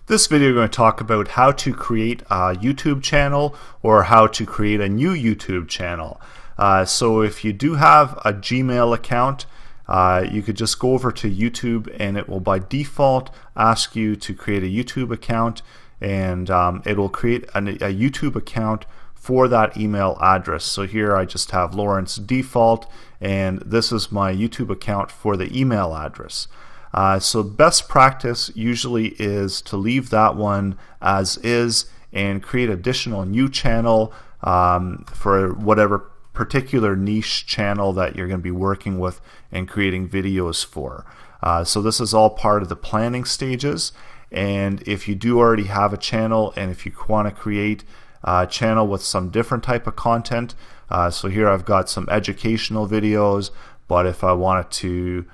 This video we're going to talk about how to create a YouTube channel or how to create a new YouTube channel. So if you do have a Gmail account, you could just go over to YouTube and it will by default ask you to create a YouTube account, and it will create a YouTube account for that email address. So here I just have Lawrence default, and this is my YouTube account for the email address. So best practice usually is to leave that one as is and create additional new channel for whatever particular niche channel that you're going to be working with and creating videos for. So this is all part of the planning stages, and if you do already have a channel and if you want to create a channel with some different type of content, so here I've got some educational videos, but if I wanted to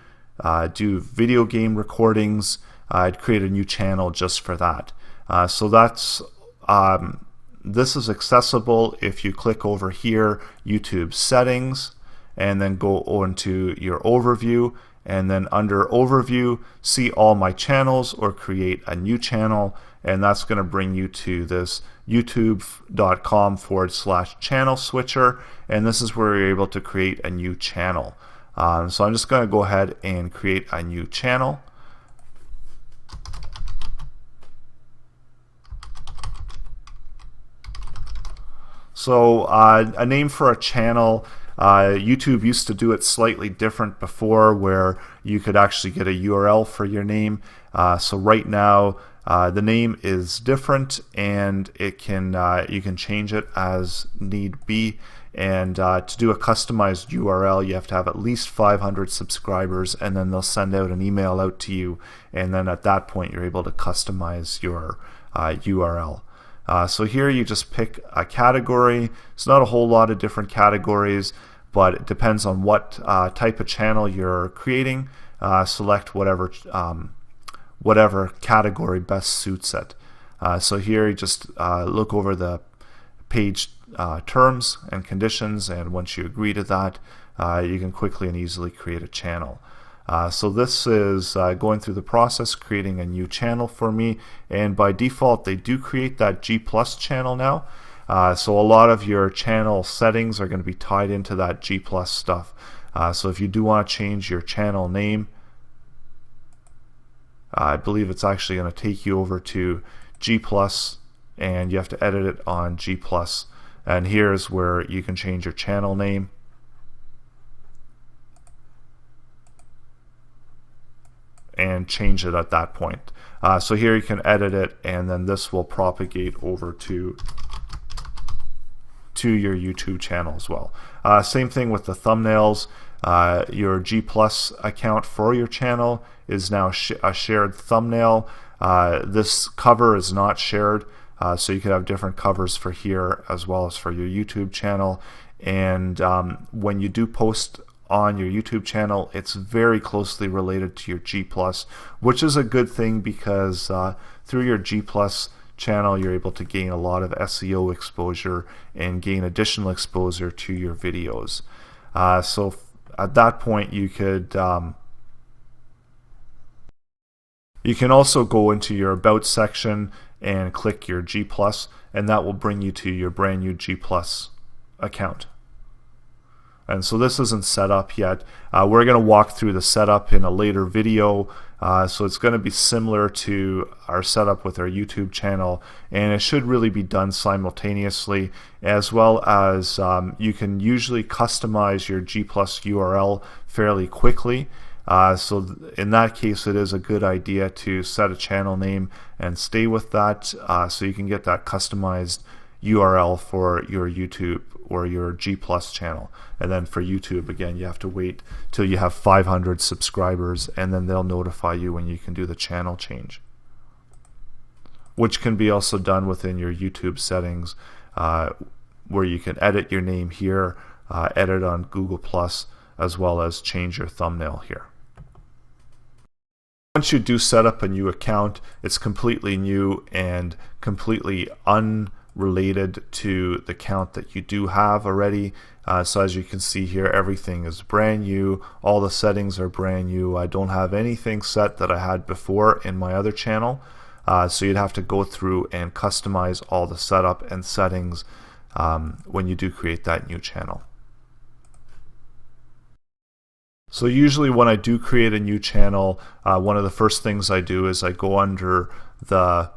do video game recordings, I'd create a new channel just for that. So that's this is accessible if you click over here, YouTube settings, and then go on to your overview, and then under overview see all my channels or create a new channel, and that's going to bring you to this youtube.com/channel switcher, and this is where you're able to create a new channel. So I'm just going to go ahead and create a new channel. So a name for a channel, YouTube used to do it slightly different before, where you could actually get a URL for your name. So right now the name is different, and it can you can change it as need be. And to do a customized URL, you have to have at least 500 subscribers, and then they'll send out an email out to you, and then at that point you're able to customize your URL. So here you just pick a category. It's not a whole lot of different categories, but it depends on what type of channel you're creating. Select whatever category best suits it. So here you just look over the page terms and conditions, and once you agree to that, you can quickly and easily create a channel. So this is going through the process, creating a new channel for me, and by default they do create that G+ channel now. So a lot of your channel settings are going to be tied into that G+ stuff. So if you do want to change your channel name, I believe it's actually going to take you over to G+, and you have to edit it on G+. And here's where you can change your channel name. And change it at that point. So here you can edit it, and then this will propagate over to your YouTube channel as well. Same thing with the thumbnails. Your G+ account for your channel is now a shared thumbnail. This cover is not shared, so you could have different covers for here as well as for your YouTube channel. And when you do post on your YouTube channel, it's very closely related to your G+, which is a good thing, because through your G+ channel you're able to gain a lot of SEO exposure and gain additional exposure to your videos. So at that point you could you can also go into your about section and click your G+, and that will bring you to your brand new G+ account. And so this isn't set up yet. We're going to walk through the setup in a later video. So it's going to be similar to our setup with our YouTube channel, and it should really be done simultaneously, as well as you can usually customize your G+ URL fairly quickly. So in that case it is a good idea to set a channel name and stay with that, so you can get that customized URL for your YouTube or your G+ channel. And then for YouTube, again, you have to wait till you have 500 subscribers, and then they'll notify you when you can do the channel change, which can be also done within your YouTube settings, where you can edit your name here, edit on Google+, as well as change your thumbnail here. Once you do set up a new account, it's completely new and completely unrelated to the account that you do have already. So as you can see here, everything is brand new. All the settings are brand new. I don't have anything set that I had before in my other channel. So you'd have to go through and customize all the setup and settings when you do create that new channel. So usually when I do create a new channel, one of the first things I do is I go under the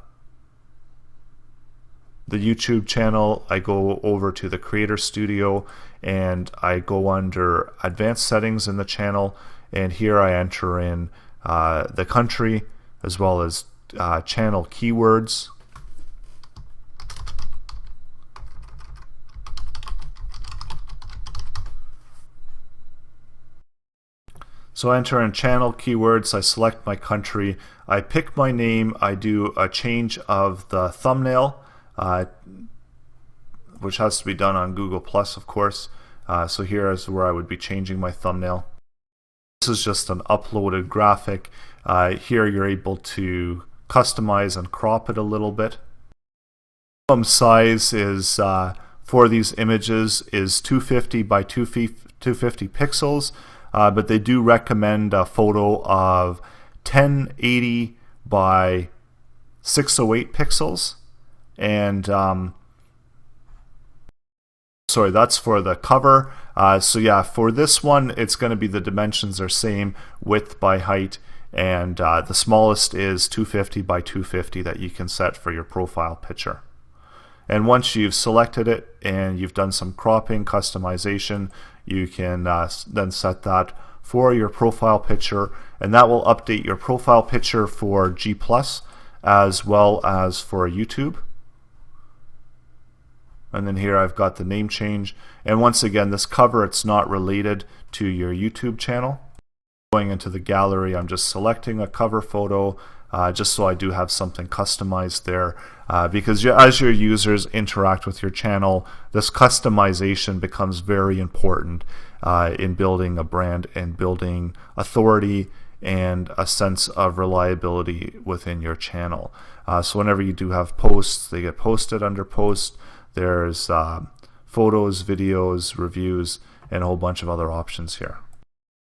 YouTube channel, I go over to the Creator Studio, and I go under Advanced Settings in the channel, and here I enter in the country as well as channel keywords. So I enter in channel keywords, I select my country, I pick my name, I do a change of the thumbnail, which has to be done on Google Plus, of course. So here is where I would be changing my thumbnail. This is just an uploaded graphic. Here you're able to customize and crop it a little bit. Minimum size is for these images is 250 by 250 pixels. But they do recommend a photo of 1080 by 608 pixels, and sorry, that's for the cover. So yeah, for this one, it's going to be the dimensions are same, width by height, and the smallest is 250 by 250 that you can set for your profile picture. And once you've selected it and you've done some cropping, customization, you can then set that for your profile picture, and that will update your profile picture for G+ as well as for YouTube. And then here I've got the name change, and once again this cover, it's not related to your YouTube channel. Going into the gallery, I'm just selecting a cover photo just so I do have something customized there, because as your users interact with your channel, this customization becomes very important in building a brand and building authority and a sense of reliability within your channel. So whenever you do have posts, they get posted under post. There's photos, videos, reviews, and a whole bunch of other options here.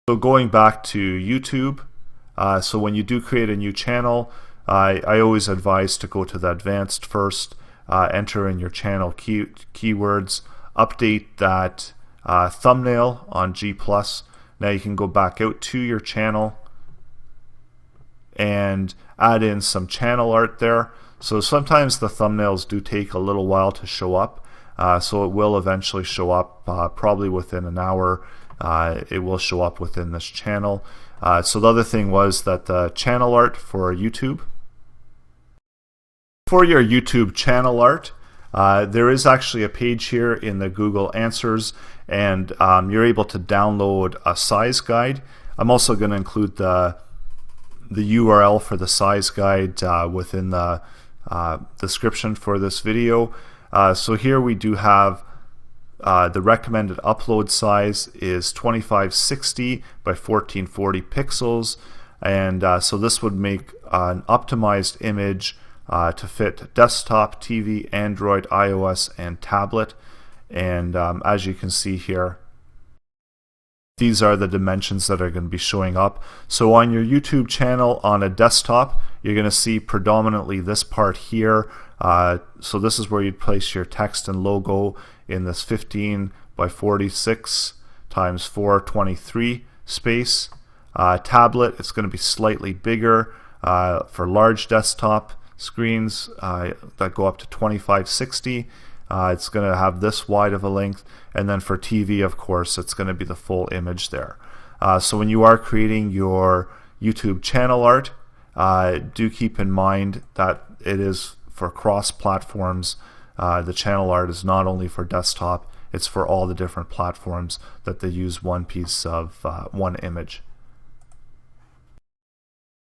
So going back to YouTube, so when you do create a new channel, I always advise to go to the advanced first, enter in your channel keywords, update that thumbnail on G+. Now you can go back out to your channel and add in some channel art there. So sometimes the thumbnails do take a little while to show up, so it will eventually show up probably within an hour. It will show up within this channel. So the other thing was that the channel art for YouTube. For your YouTube channel art, there is actually a page here in the Google Answers, and you're able to download a size guide. I'm also going to include the URL for the size guide within the description for this video. So here we do have the recommended upload size is 2560 by 1440 pixels, and so this would make an optimized image to fit desktop, TV, Android, iOS, and tablet. And as you can see here, these are the dimensions that are going to be showing up. So on your YouTube channel on a desktop, you're going to see predominantly this part here. So this is where you'd place your text and logo in this 15 by 46 times 423 space. Tablet, it's going to be slightly bigger for large desktop screens that go up to 2560. It's going to have this wide of a length, and then for TV, of course, it's going to be the full image there. So when you are creating your YouTube channel art, do keep in mind that it is for cross platforms. The channel art is not only for desktop, it's for all the different platforms that they use one piece of one image.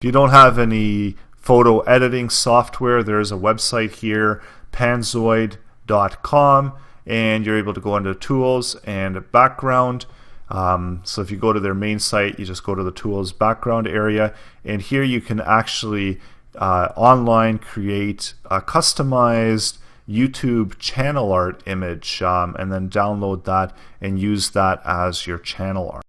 If you don't have any photo editing software, there's a website here, panzoid.com, and you're able to go under tools and background. So if you go to their main site, you just go to the tools background area, and here you can actually online create a customized YouTube channel art image, and then download that and use that as your channel art.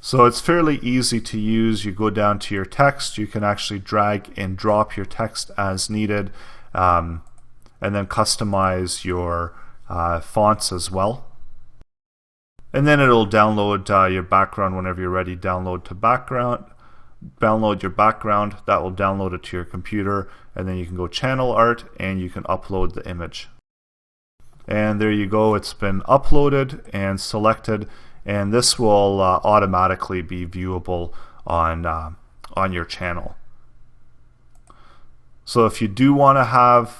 So it's fairly easy to use. You go down to your text, you can actually drag and drop your text as needed, and then customize your fonts as well. And then it'll download your background whenever you're ready. Download your background. That will download it to your computer, and then you can go channel art and you can upload the image. And there you go, it's been uploaded and selected, and this will automatically be viewable on your channel. So if you do want to have,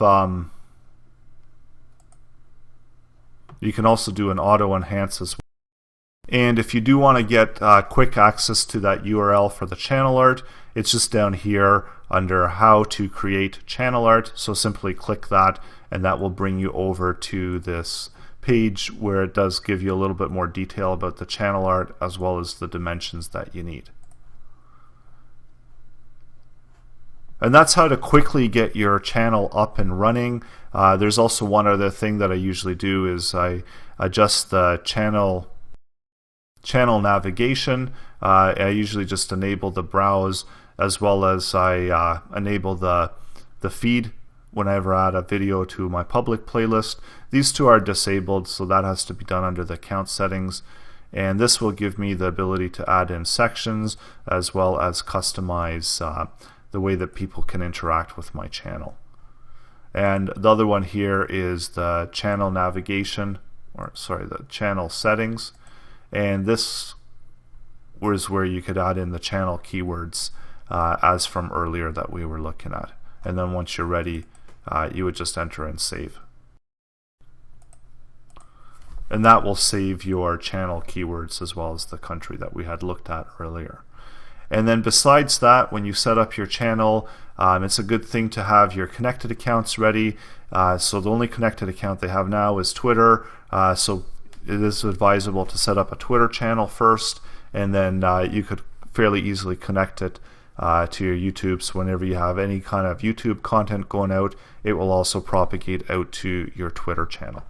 you can also do an auto enhance as well. And if you do want to get quick access to that URL for the channel art, it's just down here under how to create channel art. So simply click that, and that will bring you over to this page where it does give you a little bit more detail about the channel art as well as the dimensions that you need. And that's how to quickly get your channel up and running. There's also one other thing that I usually do is I adjust the channel navigation. I usually just enable the browse, as well as I enable the feed whenever I add a video to my public playlist. These two are disabled, so that has to be done under the account settings. And this will give me the ability to add in sections as well as customize the way that people can interact with my channel. And the other one here is the channel navigation, or sorry, the channel settings. And this was where you could add in the channel keywords as from earlier that we were looking at. And then once you're ready, you would just enter and save. And that will save your channel keywords as well as the country that we had looked at earlier. And then besides that, when you set up your channel, it's a good thing to have your connected accounts ready. So the only connected account they have now is Twitter. So it is advisable to set up a Twitter channel first, and then you could fairly easily connect it to your YouTube. So whenever you have any kind of YouTube content going out, it will also propagate out to your Twitter channel.